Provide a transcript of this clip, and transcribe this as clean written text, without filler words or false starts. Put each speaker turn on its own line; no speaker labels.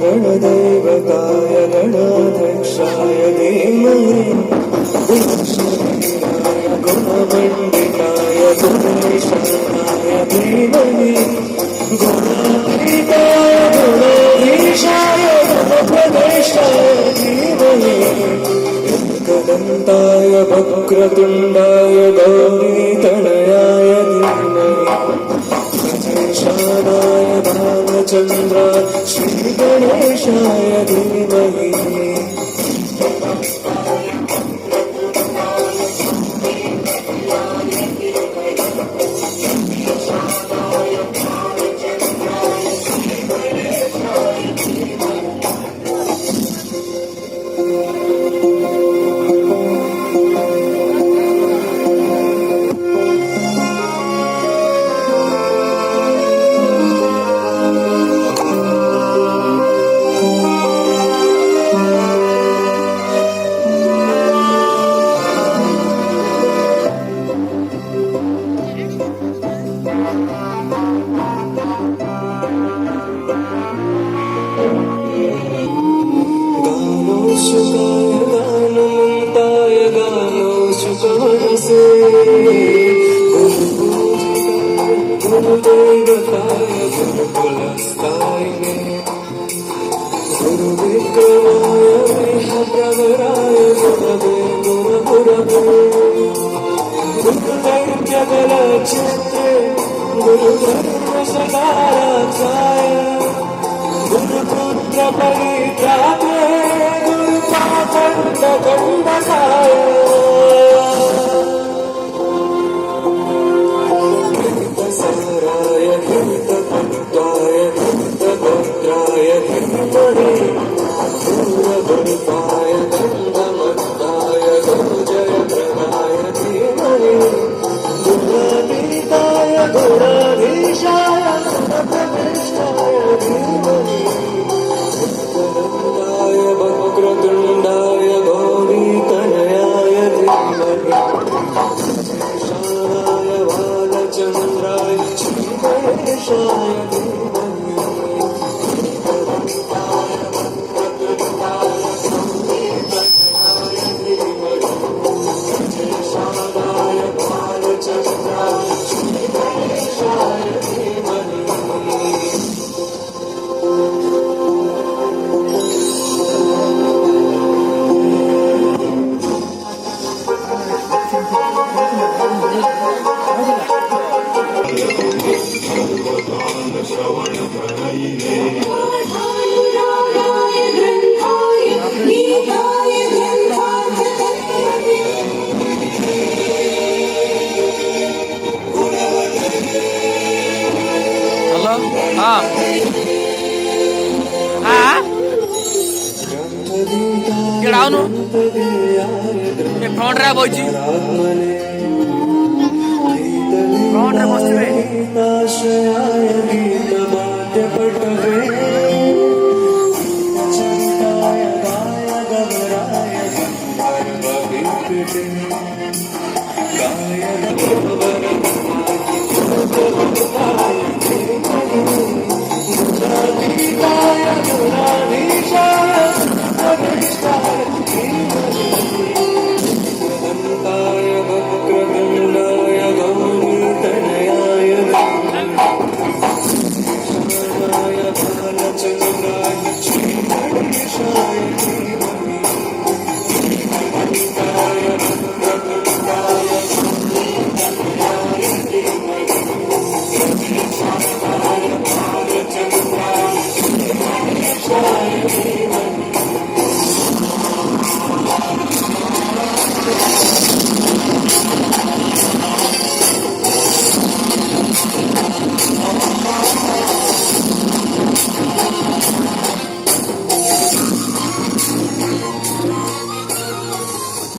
गणदैवताय गणाध्यक्षाय धीमहि गुणमण्डिताय गुणेशानाय धीमहि गुणातीताय गुणाधीशाय गुणप्रदेशाय धीमहि एकदन्ताय वक्रतुण्डाय गौरीतनयाय धीमहि गणेशानाय भालचन्द्राय श्रीगणेशाय धीमहि गुरुदेवताय गुरुकुलस्थायिने गुरुविक्रमाय प्रवराय गुरवे गुरुपुरवे गुरुदैत्यबलचित्रे गुरुधर्मसदाराय गुरुपुत्रपरित्रात्रे गुरुपाखण्डकण्डकाय दूरगुरुपाय गन्धमत्ताय गुरुजयप्रदाय धीमहि गुणातीताय गुणाधीशाय गुणप्रविष्टाय धीमहि एकदन्ताय वक्रतुण्डाय गौरीतनयाय धीमहि गणेशानाय बालचन्द्राय श्रीगणेशाय धीमहि
फ्रंट रे बइची फ्रंट रे बसबे